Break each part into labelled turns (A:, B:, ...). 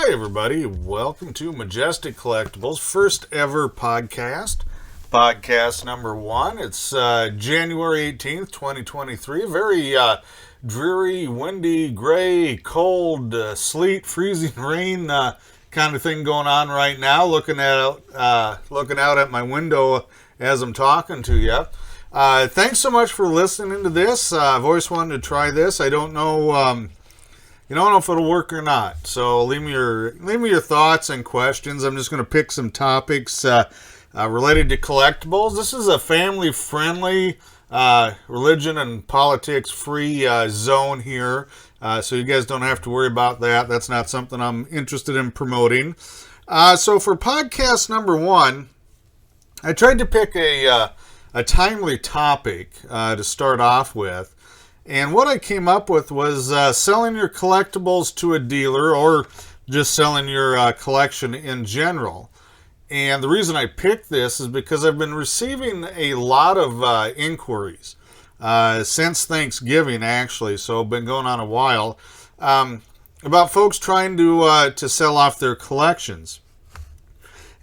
A: Hi, everybody. Welcome to Majestic Collectibles' first ever podcast. Podcast number 1. It's January 18th, 2023. Very dreary, windy, gray, cold, sleet, freezing rain kind of thing going on right now. Looking out at my window as I'm talking to you. Thanks so much for listening to this. I've always wanted to try this. I don't know. I don't know if it'll work or not. So leave me your thoughts and questions. I'm just going to pick some topics related to collectibles. This is a family-friendly, religion and politics-free zone here. So you guys don't have to worry about that. That's not something I'm interested in promoting. So for podcast number 1, I tried to pick a timely topic to start off with. And what I came up with was selling your collectibles to a dealer or just selling your collection in general. And the reason I picked this is because I've been receiving a lot of inquiries since Thanksgiving, actually, so it's been going on a while, about folks trying to sell off their collections.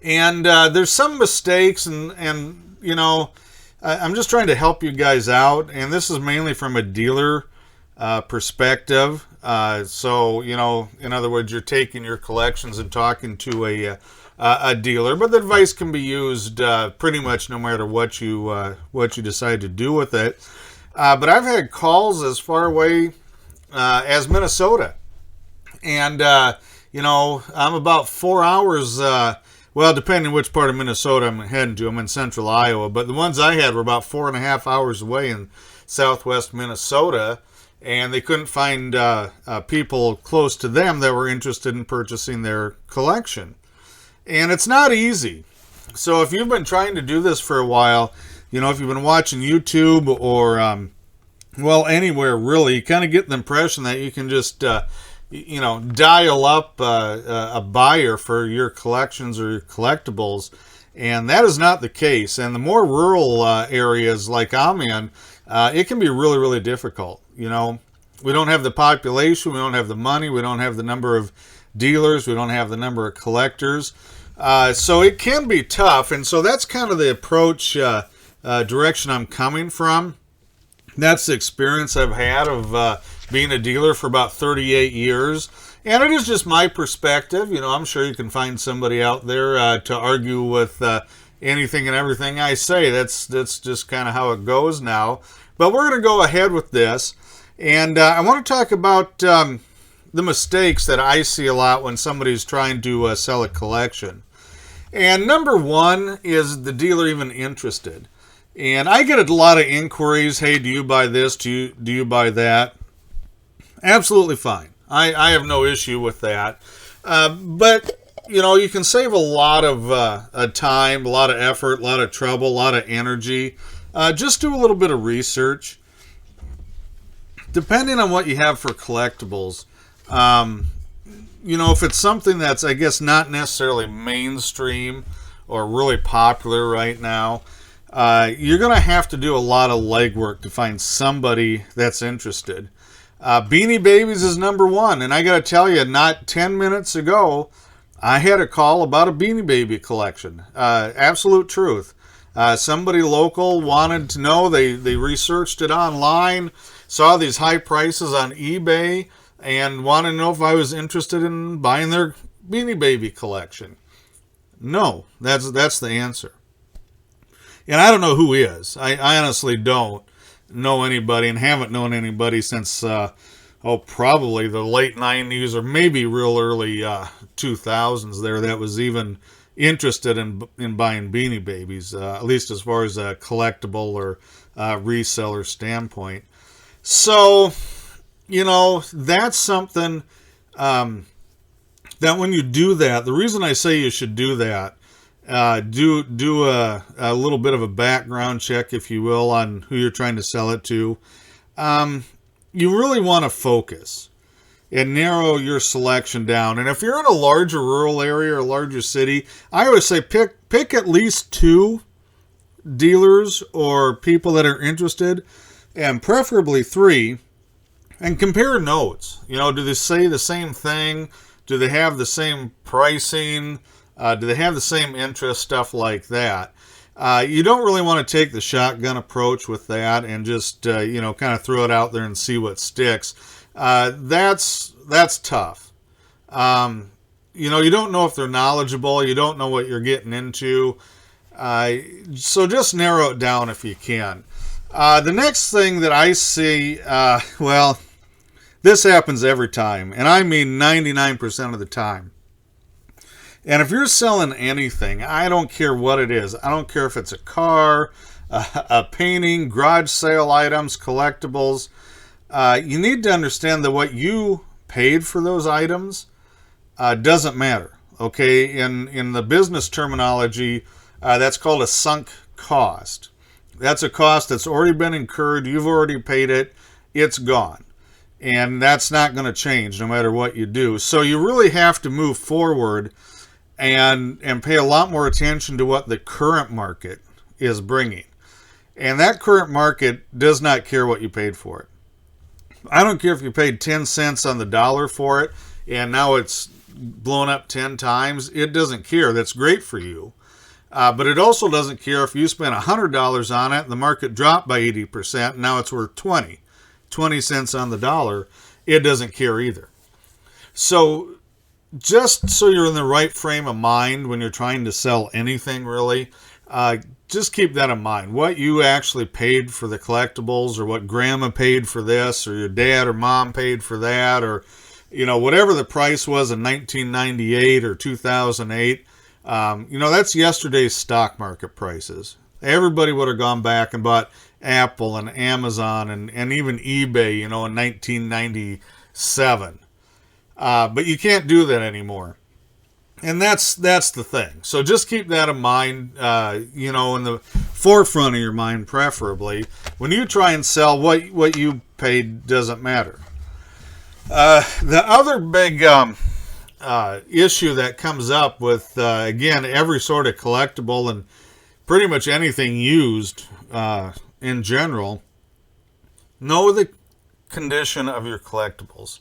A: And there's some mistakes and you know, I'm just trying to help you guys out, and this is mainly from a dealer perspective. So, you know, in other words, you're taking your collections and talking to a dealer, but the advice can be used pretty much no matter what you decide to do with it. But I've had calls as far away as Minnesota, and you know, I'm about 4 hours. Well, depending on which part of Minnesota I'm heading to. I'm in central Iowa, but the ones I had were about 4.5 hours away in southwest Minnesota, and they couldn't find people close to them that were interested in purchasing their collection. And it's not easy. So if you've been trying to do this for a while, you know, if you've been watching YouTube or, well, anywhere really, you kind of get the impression that you can just you know, dial up a buyer for your collections or your collectibles, and that is not the case. And the more rural areas like I'm in, it can be really, really difficult. You know, we don't have the population, we don't have the money, we don't have the number of dealers, we don't have the number of collectors, so it can be tough. And so that's kind of the approach direction I'm coming from. That's the experience I've had of being a dealer for about 38 years. And it is just my perspective. You know, I'm sure you can find somebody out there to argue with anything and everything I say. That's just kind of how it goes now. But we're going to go ahead with this. And I want to talk about the mistakes that I see a lot when somebody's trying to sell a collection. And number 1, is the dealer even interested? And I get a lot of inquiries. Hey, do you buy this? Do you buy that? Absolutely fine. I have no issue with that. But, you know, you can save a lot of time, a lot of effort, a lot of trouble, a lot of energy. Just do a little bit of research. Depending on what you have for collectibles, you know, if it's something that's, I guess, not necessarily mainstream or really popular right now, you're going to have to do a lot of legwork to find somebody that's interested. Beanie Babies is number 1, and I got to tell you, not 10 minutes ago, I had a call about a Beanie Baby collection. Absolute truth. Somebody local wanted to know, they researched it online, saw these high prices on eBay, and wanted to know if I was interested in buying their Beanie Baby collection. No, that's the answer. And I don't know who is. I honestly don't know anybody and haven't known anybody since, probably the late 90s or maybe real early 2000s there that was even interested in buying Beanie Babies, at least as far as a collectible or reseller standpoint. So, you know, that's something that when you do that, the reason I say you should do that, do a little bit of a background check, if you will, on who you're trying to sell it to. You really want to focus and narrow your selection down. And if you're in a larger rural area or a larger city, I always say pick at least 2 dealers or people that are interested, and preferably 3, and compare notes. You know, do they say the same thing? Do they have the same pricing? Do they have the same interest, stuff like that? You don't really want to take the shotgun approach with that and just, kind of throw it out there and see what sticks. That's tough. You don't know if they're knowledgeable. You don't know what you're getting into. So just narrow it down if you can. The next thing that I see, this happens every time, and I mean 99% of the time. And if you're selling anything, I don't care what it is. I don't care if it's a car, a painting, garage sale items, collectibles. You need to understand that what you paid for those items doesn't matter. Okay, in the business terminology, that's called a sunk cost. That's a cost that's already been incurred. You've already paid it. It's gone. And that's not going to change no matter what you do. So you really have to move forward and pay a lot more attention to what the current market is bringing. And that current market does not care what you paid for it. I don't care if you paid 10 cents on the dollar for it and now it's blown up 10 times. It doesn't care. That's great for you. But it also doesn't care if you spent $100 on it and the market dropped by 80%. And now it's worth 20 cents on the dollar. It doesn't care either. So just so you're in the right frame of mind when you're trying to sell anything, really, just keep that in mind. What you actually paid for the collectibles, or what grandma paid for this, or your dad or mom paid for that, or whatever the price was in 1998 or 2008, that's yesterday's stock market prices. Everybody would have gone back and bought Apple and Amazon and even eBay, in 1997. But you can't do that anymore. And that's the thing. So just keep that in mind, in the forefront of your mind, preferably. When you try and sell, what you paid doesn't matter. The other big issue that comes up with, again, every sort of collectible and pretty much anything used in general, know the condition of your collectibles.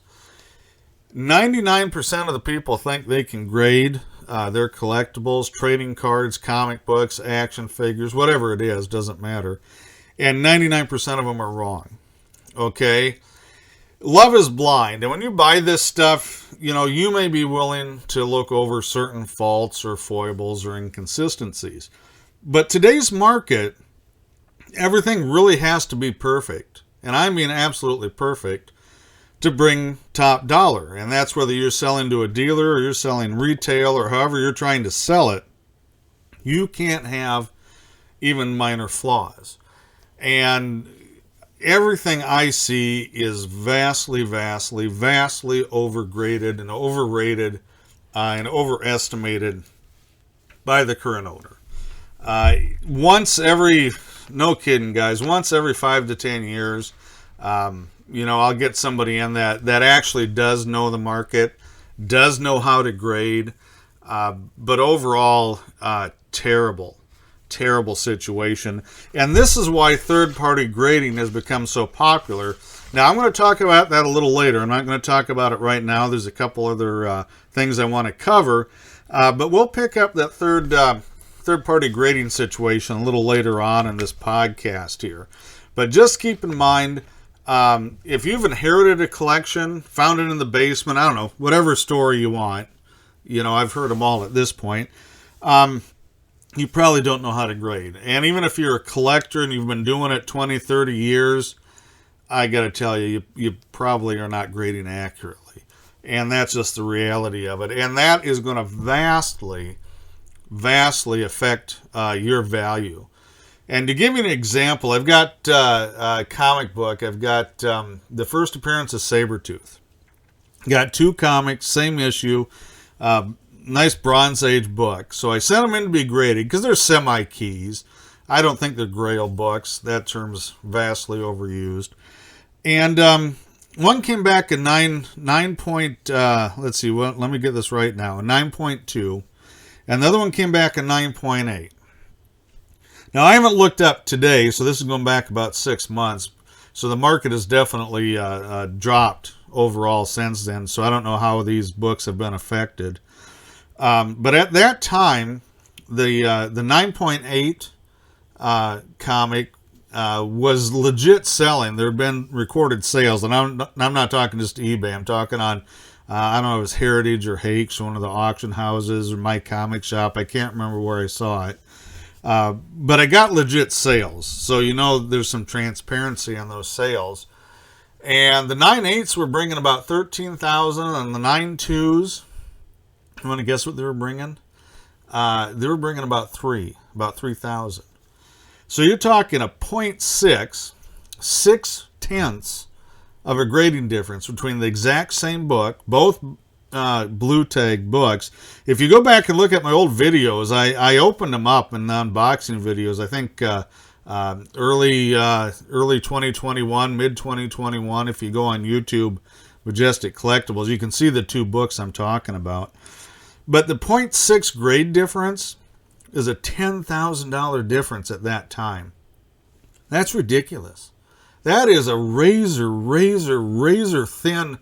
A: 99% of the people think they can grade their collectibles, trading cards, comic books, action figures, whatever it is, doesn't matter. And 99% of them are wrong. Okay? Love is blind. And when you buy this stuff, you may be willing to look over certain faults or foibles or inconsistencies. But today's market, everything really has to be perfect. And I mean absolutely perfect, to bring top dollar. And that's whether you're selling to a dealer or you're selling retail or however you're trying to sell it. You can't have even minor flaws. And everything I see is vastly overgraded and overrated and overestimated by the current owner. No kidding, guys, once every 5 to 10 years, I'll get somebody in that actually does know the market, does know how to grade, but overall, terrible situation. And this is why third-party grading has become so popular. Now, I'm going to talk about that a little later. I'm not going to talk about it right now. There's a couple other things I want to cover, but we'll pick up that third-party grading situation a little later on in this podcast here. But just keep in mind, if you've inherited a collection, found it in the basement, I don't know, whatever story you want, I've heard them all at this point, you probably don't know how to grade. And even if you're a collector and you've been doing it 20, 30 years, I got to tell you, you probably are not grading accurately. And that's just the reality of it. And that is going to vastly affect your value. And to give you an example, I've got a comic book. I've got the first appearance of Sabretooth. Got 2 comics, same issue, nice Bronze Age book. So I sent them in to be graded because they're semi-keys. I don't think they're grail books. That term's vastly overused. And one came back a 9 point, let's see, let me get this right now, a 9.2. And the other one came back a 9.8. Now, I haven't looked up today, so this is going back about 6 months. So the market has definitely dropped overall since then, so I don't know how these books have been affected. But at that time, the 9.8 comic was legit selling. There had been recorded sales, and I'm not talking just eBay. I'm talking on, I don't know if it was Heritage or Hakes, one of the auction houses, or My Comic Shop. I can't remember where I saw it. But I got legit sales, so there's some transparency on those sales. And the 9.8s were bringing about 13,000, and the 9.2s, you want to guess what they were bringing? They were bringing about 3,000. So you're talking a 0.6, 6/10 of a grading difference between the exact same book, both blue tag books. If you go back and look at my old videos, I opened them up in the unboxing videos. I think early 2021, mid 2021. If you go on YouTube, Majestic Collectibles, you can see the two books I'm talking about. But the 0.6 grade difference is a $10,000 difference at that time. That's ridiculous. That is a razor thin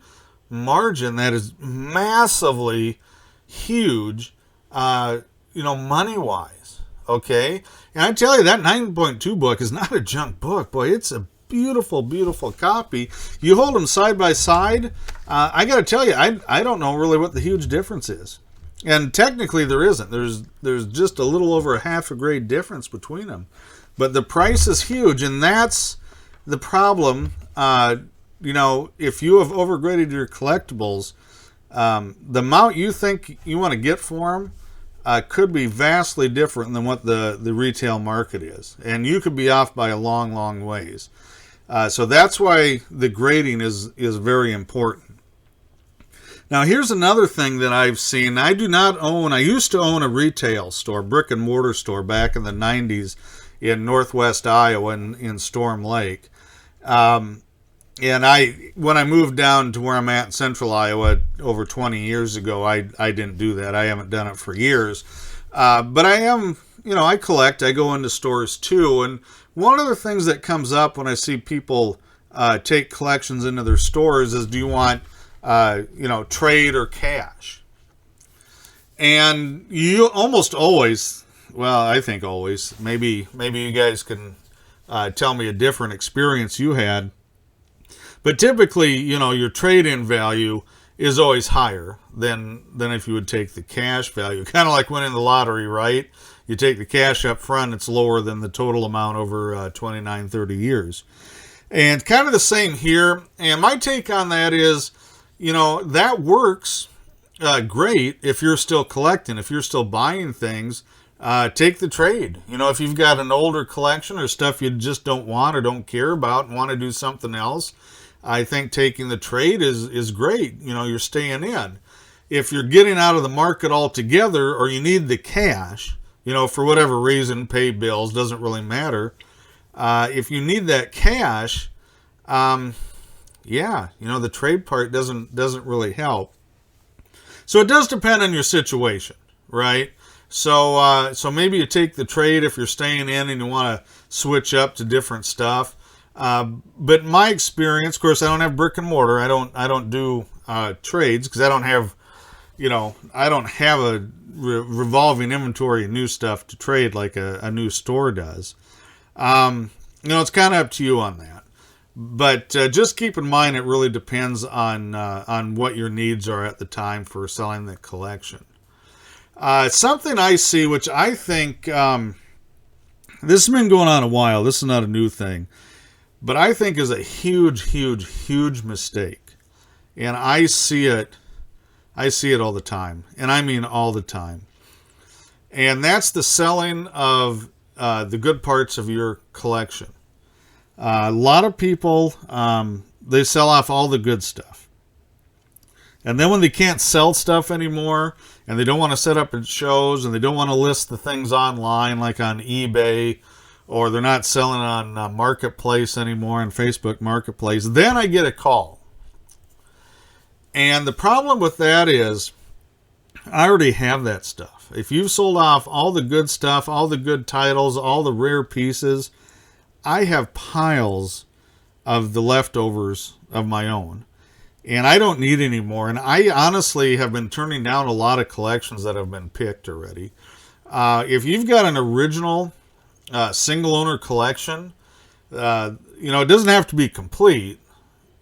A: margin that is massively huge, money-wise, okay? And I tell you, that 9.2 book is not a junk book. Boy, it's a beautiful, beautiful copy. You hold them side by side, I got to tell you, I don't know really what the huge difference is. And technically there isn't. There's just a little over a half a grade difference between them. But the price is huge, and that's the problem. If you have overgraded your collectibles, the amount you think you want to get for them could be vastly different than what the retail market is. And you could be off by a long, long ways. So that's why the grading is very important. Now, here's another thing that I've seen. I used to own a retail store, brick and mortar store, back in the 90s in northwest Iowa in Storm Lake. And when I moved down to where I'm at in central Iowa over 20 years ago, I didn't do that. I haven't done it for years. But I am, I collect. I go into stores too. And one of the things that comes up when I see people take collections into their stores is, do you want trade or cash? And you almost always, well, I think always, maybe you guys can tell me a different experience you had, but typically, your trade-in value is always higher than if you would take the cash value. Kind of like winning the lottery, right? You take the cash up front, it's lower than the total amount over 29, 30 years. And kind of the same here. And my take on that is, that works great if you're still collecting, if you're still buying things. Take the trade. If you've got an older collection or stuff you just don't want or don't care about and want to do something else, I think taking the trade is great. You're staying in. If you're getting out of the market altogether, or you need the cash, for whatever reason, pay bills, doesn't really matter. If you need that cash, the trade part doesn't really help. So it does depend on your situation, right? So maybe you take the trade if you're staying in and you want to switch up to different stuff. But in my experience, of course, I don't have brick and mortar. I don't do trades because I don't have a revolving inventory of new stuff to trade like a new store does. It's kind of up to you on that. But just keep in mind, it really depends on what your needs are at the time for selling the collection. Something I see, which I think this has been going on a while. This is not a new thing, but I think is a huge, huge, huge mistake. And I see it all the time, and I mean all the time. And that's the selling of the good parts of your collection. A lot of people, they sell off all the good stuff. And then when they can't sell stuff anymore, and they don't want to set up at shows, and they don't want to list the things online like on eBay, or they're not selling on Marketplace anymore, on Facebook Marketplace, then I get a call. And the problem with that is, I already have that stuff. If you've sold off all the good stuff, all the good titles, all the rare pieces, I have piles of the leftovers of my own. and I don't need any more. And I honestly have been turning down a lot of collections that have been picked already. If you've got an original single owner collection, it doesn't have to be complete.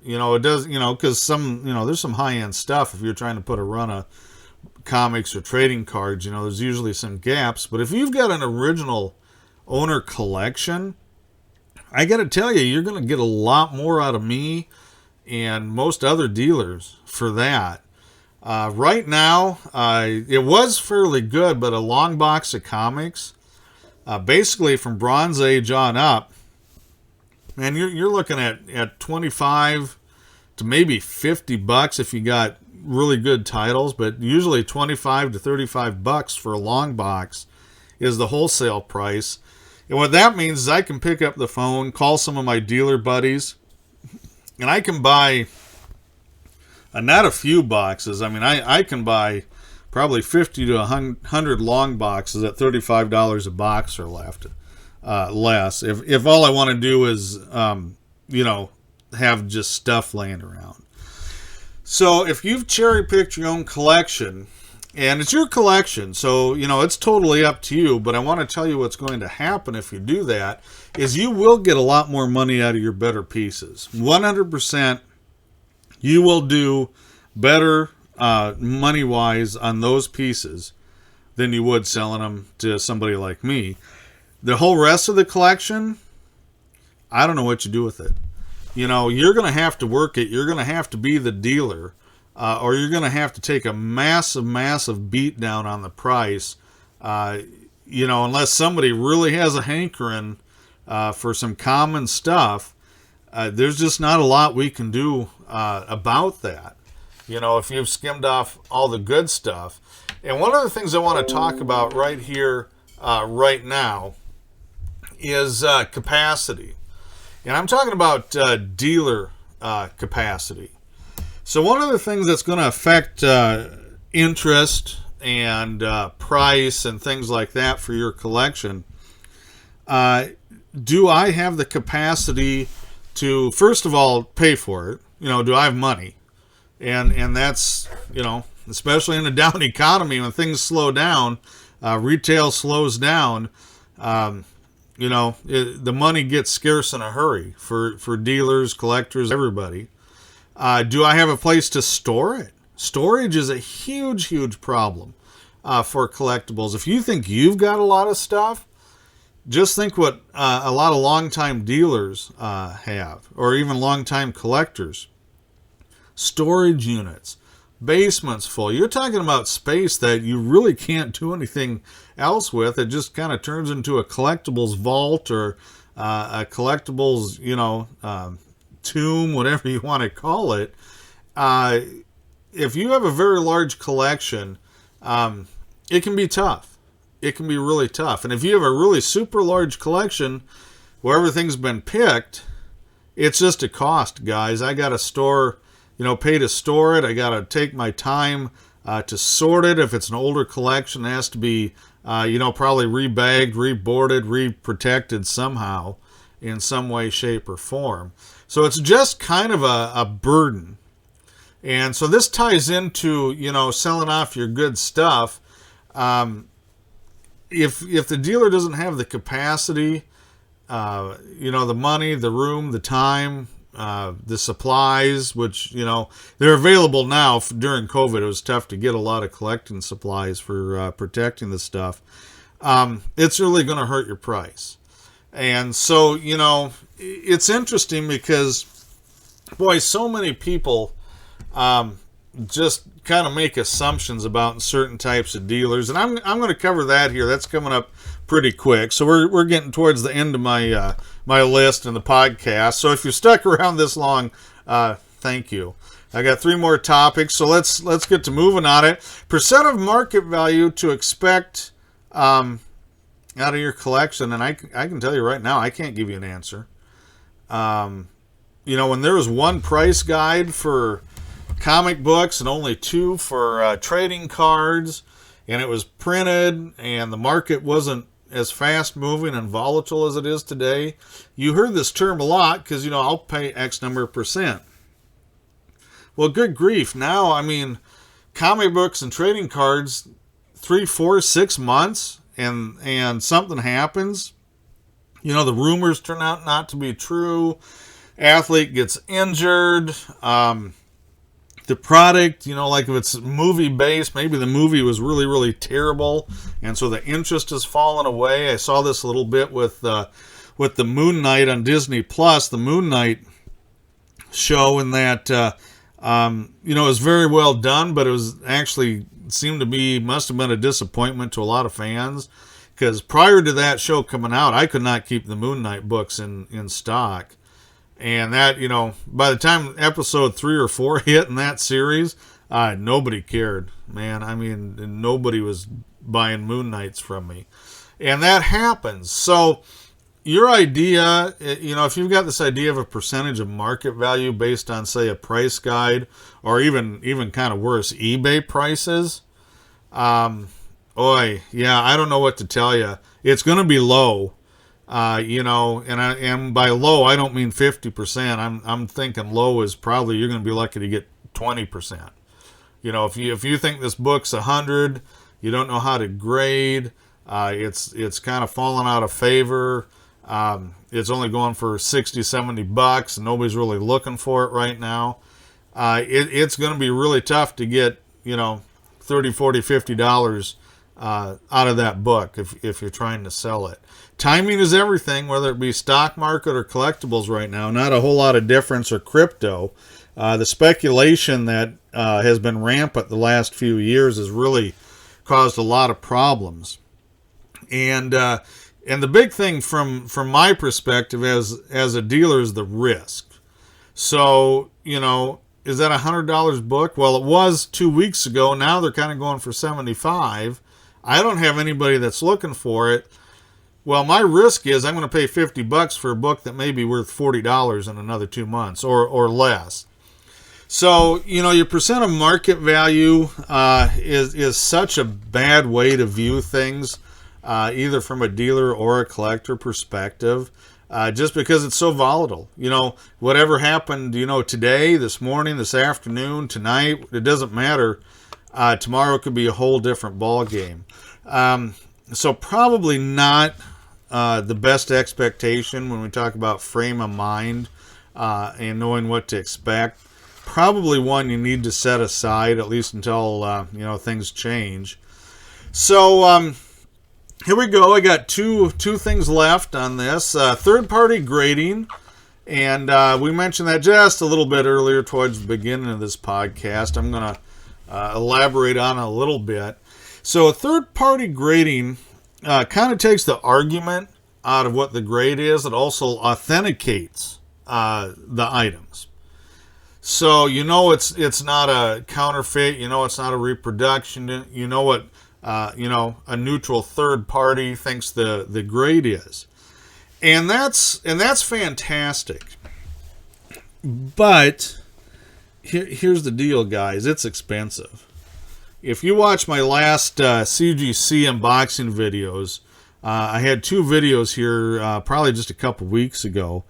A: It does, because there's some high end stuff. If you're trying to put a run of comics or trading cards, there's usually some gaps. But if you've got an original owner collection, I got to tell you, you're going to get a lot more out of me and most other dealers for that. Right now, it was fairly good, but a long box of comics, basically from Bronze Age on up, and you're looking at 25 to maybe $50 if you got really good titles, but usually 25 to $35 for a long box is the wholesale price. And what that means is I can pick up the phone, call some of my dealer buddies, and I can buy not a few boxes. I mean, I can buy probably 50 to 100 long boxes at $35 a box or less. If all I want to do is, have just stuff laying around. So if you've cherry picked your own collection, and it's your collection, so, it's totally up to you, but I want to tell you what's going to happen if you do that, is you will get a lot more money out of your better pieces. 100%, you will do better money-wise on those pieces than you would selling them to somebody like me. The whole rest of the collection, I don't know what you do with it. You're going to have to work it. You're going to have to be the dealer. Or you're going to have to take a massive beat down on the price, unless somebody really has a hankering for some common stuff. There's just not a lot we can do about that, if you've skimmed off all the good stuff. And one of the things I want to talk about right here, right now, is capacity. And I'm talking about dealer capacity. So one of the things that's going to affect interest and price and things like that for your collection, do I have the capacity to, first of all, pay for it? Do I have money? And that's, especially in a down economy when things slow down, retail slows down, the money gets scarce in a hurry for dealers, collectors, everybody. Do I have a place to store it? Storage is a huge problem for collectibles. If you think you've got a lot of stuff, just think what a lot of longtime dealers have, or even longtime collectors. Storage units, basements full. You're talking about space that you really can't do anything else with. It just kind of turns into a collectibles vault or a collectibles, tomb, whatever you want to call it. If you have a very large collection, it can be tough. It can be really tough. And if you have a really super large collection where everything's been picked, it's just a cost, guys. I got to store, pay to store it. I got to take my time to sort it. If it's an older collection, it has to be, probably rebagged, reboarded, reprotected somehow in some way, shape, or form. So it's just kind of a burden. And so this ties into, selling off your good stuff. If the dealer doesn't have the capacity, the money, the room, the time, the supplies, which, they're available now. During COVID, it was tough to get a lot of collecting supplies for protecting the stuff. It's really going to hurt your price. And so, it's interesting because, boy, so many people just kind of make assumptions about certain types of dealers. And I'm going to cover that here. That's coming up pretty quick. So we're getting towards the end of my my list in the podcast. So if you're stuck around this long, thank you. I got 3 more topics. So let's get to moving on it. Percent of market value to expect out of your collection, and I can tell you right now, I can't give you an answer. When there was one price guide for comic books and only 2 for trading cards, and it was printed, and the market wasn't as fast moving and volatile as it is today, you heard this term a lot because, I'll pay X number of percent. Well, good grief. Now, I mean, comic books and trading cards, 3, 4, 6 months, and something happens. You know, the rumors turn out not to be true. Athlete gets injured. The product, you know, like if it's movie based, maybe the movie was really, really terrible, and so the interest has fallen away. I saw this a little bit with the Moon Knight on Disney Plus, the Moon Knight show, and that you know, it was very well done, but it was actually must have been a disappointment to a lot of fans, because prior to that show coming out, I could not keep the Moon Knight books in stock. And that, you know, by the time episode 3 or 4 hit in that series, nobody cared, man. I mean, nobody was buying Moon Knights from me. And that happens. So your idea, you know, if you've got this idea of a percentage of market value based on, say, a price guide, or even kind of worse, eBay prices, yeah, I don't know what to tell you. It's going to be low. You know, and by low, I don't mean 50%. I'm thinking low is probably you're going to be lucky to get 20%. You know, if you think this book's 100, you don't know how to grade. It's kind of fallen out of favor. It's only going for $60-$70, and nobody's really looking for it right now. It's going to be really tough to get, you know, $30, $40, $50 out of that book if you're trying to sell it. Timing is everything, whether it be stock market or collectibles right now. Not a whole lot of difference, or crypto. The speculation that has been rampant the last few years has really caused a lot of problems. And the big thing from my perspective as a dealer is the risk. So, you know, is that a $100 book? Well, it was 2 weeks ago. Now they're kind of going for $75. I don't have anybody that's looking for it. Well, my risk is I'm going to pay $50 for a book that may be worth $40 in another 2 months or less. So, you know, your percent of market value is such a bad way to view things, either from a dealer or a collector perspective, just because it's so volatile. You know, whatever happened, you know, today, this morning, this afternoon, tonight, it doesn't matter. Tomorrow could be a whole different ball game. So probably not the best expectation when we talk about frame of mind and knowing what to expect. Probably one you need to set aside, at least until you know, things change. So here we go. I got two things left on this. Third-party grading, and we mentioned that just a little bit earlier towards the beginning of this podcast. I'm going to elaborate on it a little bit. So third-party grading kind of takes the argument out of what the grade is. It also authenticates the items. So you know it's not a counterfeit. You know it's not a reproduction. You know what you know, a neutral third party thinks the grade is, and that's fantastic. But here's the deal, guys. It's expensive. If you watch my last CGC unboxing videos, I had 2 videos here probably just a couple weeks ago.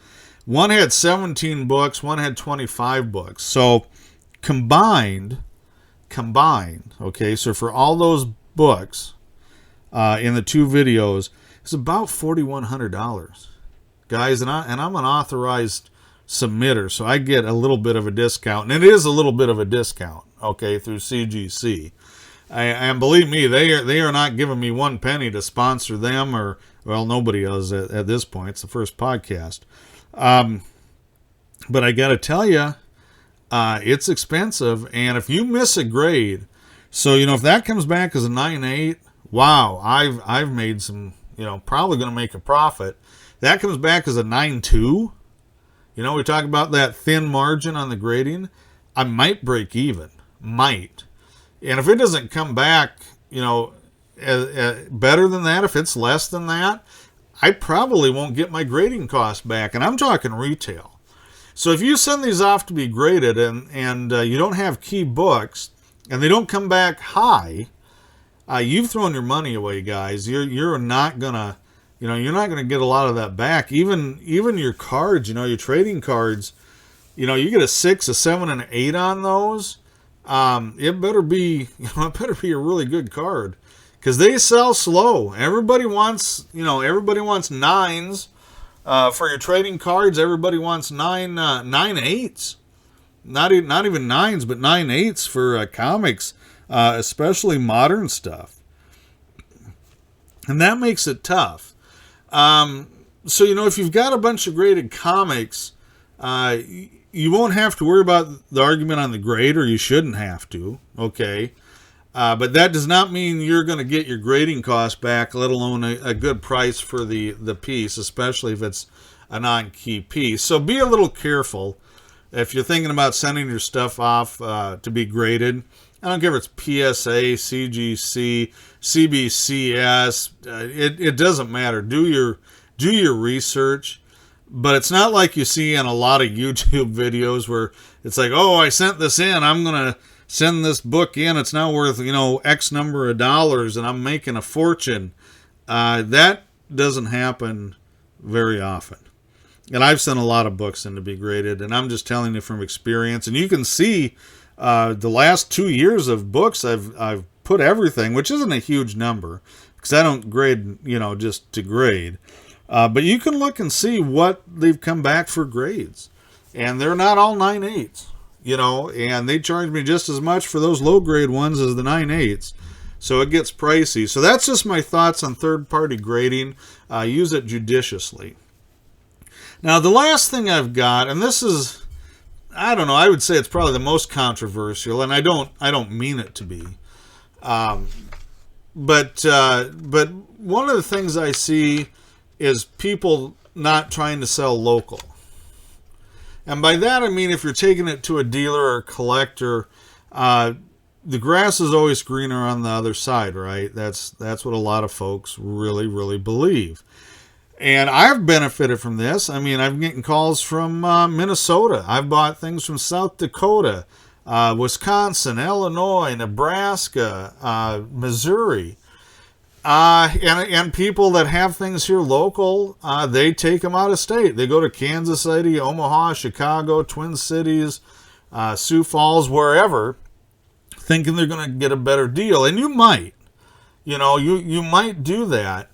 A: One had 17 books, one had 25 books. So combined, okay, so for all those books in the 2 videos, it's about $4,100. Guys, and I'm an authorized submitter, so I get a little bit of a discount, and it is a little bit of a discount, okay, through CGC. And believe me, they are not giving me 1 penny to sponsor them, or, well, nobody is at this point. It's the first podcast. But I got to tell you, it's expensive, and if you miss a grade, so, you know, if that comes back as a 9.8, wow, I've made some, you know, probably going to make a profit. That comes back as a 9.2. You know, we talk about that thin margin on the grading. I might break even. Might. And if it doesn't come back, you know, better than that, if it's less than that, I probably won't get my grading cost back. And I'm talking retail. So if you send these off to be graded and you don't have key books and they don't come back high, you've thrown your money away, guys. You're not gonna, you know, you're not gonna get a lot of that back. Even your cards, you know, your trading cards, You get a 6, a 7, and an 8 on those. It better be, it better be a really good card, because they sell slow. Everybody wants, everybody wants 9s for your trading cards. Everybody wants 9 8s, not even 9s, but 9 8s for comics, especially modern stuff, and that makes it tough. So if you've got a bunch of graded comics, you won't have to worry about the argument on the grade, or you shouldn't have to, okay? But that does not mean you're going to get your grading cost back, let alone a good price for the piece, especially if it's a non-key piece. So be a little careful if you're thinking about sending your stuff off to be graded. I don't care if it's PSA, CGC, CBCS. It doesn't matter. Do your research. But it's not like you see in a lot of YouTube videos where it's like, oh, I sent this in, I'm going to send this book in, it's now worth, X number of dollars, and I'm making a fortune. That doesn't happen very often. And I've sent a lot of books in to be graded, and I'm just telling you from experience. And you can see the last 2 years of books, I've put everything, which isn't a huge number, because I don't grade, just to grade. But you can look and see what they've come back for grades. And they're not all 9 8s, and they charge me just as much for those low grade ones as the 9 8s. So it gets pricey. So that's just my thoughts on third-party grading. Use it judiciously. Now, the last thing I've got, and this is, I don't know, I would say it's probably the most controversial, and I don't mean it to be. But one of the things I see is people not trying to sell local. And by that I mean, if you're taking it to a dealer or a collector, the grass is always greener on the other side, right? That's what a lot of folks really, really believe. And I've benefited from this. I mean, I'm getting calls from Minnesota. I've bought things from South Dakota, Wisconsin, Illinois, Nebraska, Missouri. And people that have things here local, they take them out of state. They go to Kansas City, Omaha, Chicago, Twin Cities, Sioux Falls, wherever, thinking they're going to get a better deal. And you might, you might do that.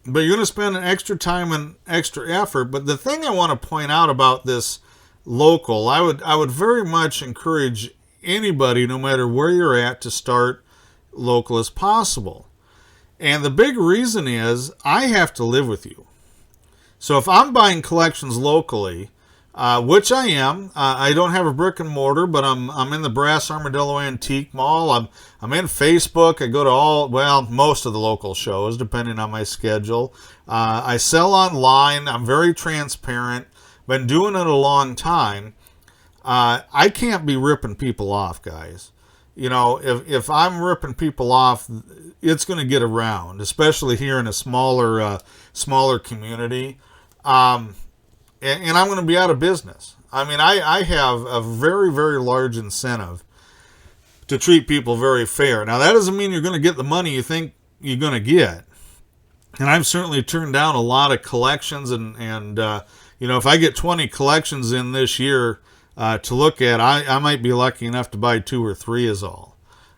A: But you're going to spend an extra time and extra effort. But the thing I want to point out about this local, I would very much encourage anybody, no matter where you're at, to start local as possible. And the big reason is I have to live with you. So if I'm buying collections locally, which I am, I don't have a brick and mortar, but I'm in the Brass Armadillo Antique Mall. I'm in Facebook. I go to most of the local shows, depending on my schedule. I sell online. I'm very transparent. Been doing it a long time. I can't be ripping people off, guys. If I'm ripping people off, it's going to get around, especially here in a smaller community. And I'm going to be out of business. I mean, I have a very, very large incentive to treat people very fair. Now, that doesn't mean you're going to get the money you think you're going to get. And I've certainly turned down a lot of collections. And if I get 20 collections in this year to look at, I might be lucky enough to buy 2 or 3 is all.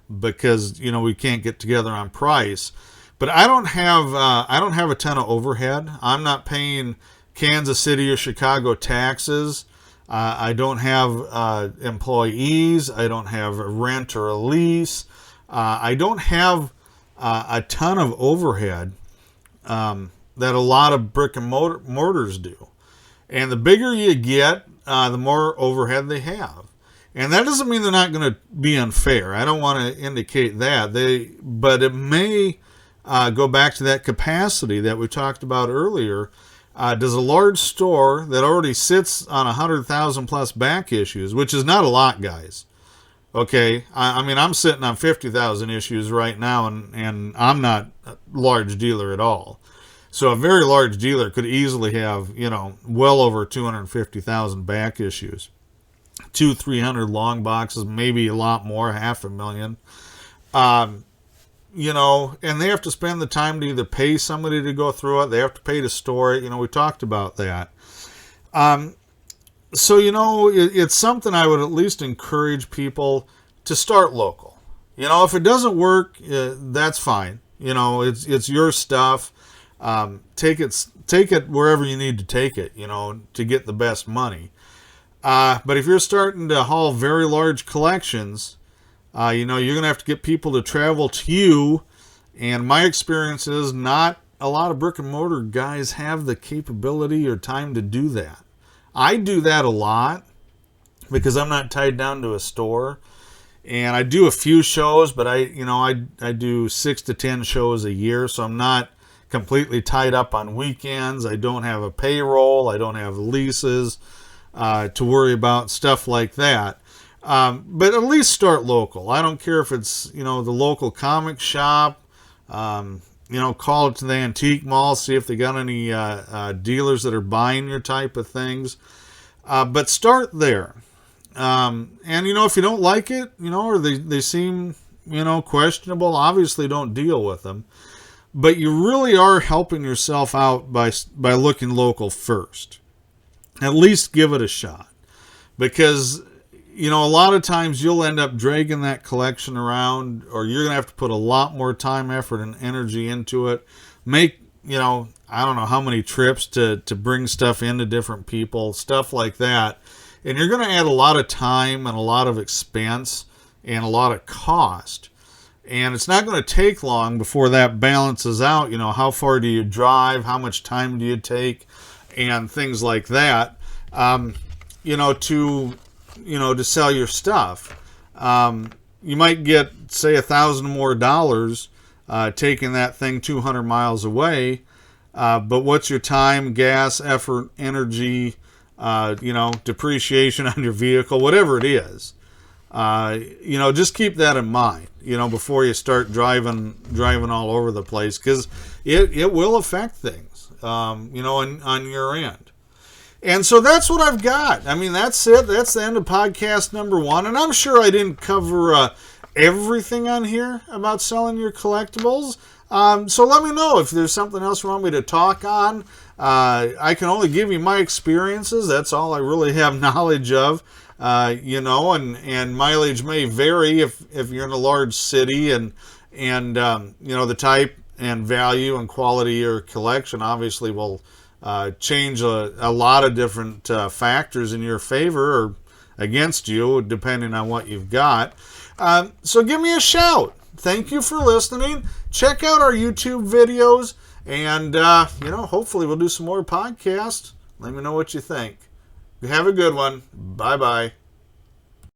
A: Because, we can't get together on price. But I don't have a ton of overhead. I'm not paying Kansas City or Chicago taxes. I don't have employees. I don't have a rent or a lease. I don't have a ton of overhead that a lot of brick and mortars do. And the bigger you get, the more overhead they have. And that doesn't mean they're not going to be unfair. I don't want to indicate that. But it may go back to that capacity that we talked about earlier. Does a large store that already sits on 100,000 plus back issues, which is not a lot, guys. Okay, I mean, I'm sitting on 50,000 issues right now, and I'm not a large dealer at all. So a very large dealer could easily have, well over 250,000 back issues. 200-300 long boxes, maybe a lot more, 500,000. And they have to spend the time to either pay somebody to go through it, they have to pay to store it. We talked about that. So, it's something I would at least encourage people to start local. If it doesn't work, that's fine. It's your stuff. Take it wherever you need to take it, to get the best money. But if you're starting to haul very large collections, you're going to have to get people to travel to you. And my experience is not a lot of brick and mortar guys have the capability or time to do that. I do that a lot because I'm not tied down to a store. And I do a few shows, but I do 6 to 10 shows a year, so I'm not completely tied up on weekends. I don't have a payroll. I don't have leases to worry about, stuff like that. But at least start local. I don't care if it's, the local comic shop. Call it to the antique mall, see if they got any dealers that are buying your type of things. But start there. And, if you don't like it, or they seem, questionable, obviously don't deal with them. But you really are helping yourself out by looking local first. At least give it a shot. Because, a lot of times you'll end up dragging that collection around, or you're going to have to put a lot more time, effort, and energy into it. Make, I don't know how many trips to bring stuff into different people, stuff like that. And you're going to add a lot of time and a lot of expense and a lot of cost. And it's not going to take long before that balances out. How far do you drive? How much time do you take? And things like that, to sell your stuff. You might get, say, $1,000 more taking that thing 200 miles away. But what's your time, gas, effort, energy, depreciation on your vehicle, whatever it is. Just keep that in mind, before you start driving all over the place, because it will affect things, on your end. And so that's what I've got. I mean, that's it. That's the end of podcast number 1. And I'm sure I didn't cover everything on here about selling your collectibles. So let me know if there's something else you want me to talk on. I can only give you my experiences. That's all I really have knowledge of. And mileage may vary if you're in a large city, and the type and value and quality of your collection obviously will change a lot of different factors in your favor or against you, depending on what you've got. So give me a shout. Thank you for listening. Check out our YouTube videos, and hopefully we'll do some more podcasts. Let me know what you think. Have a good one. Bye-bye.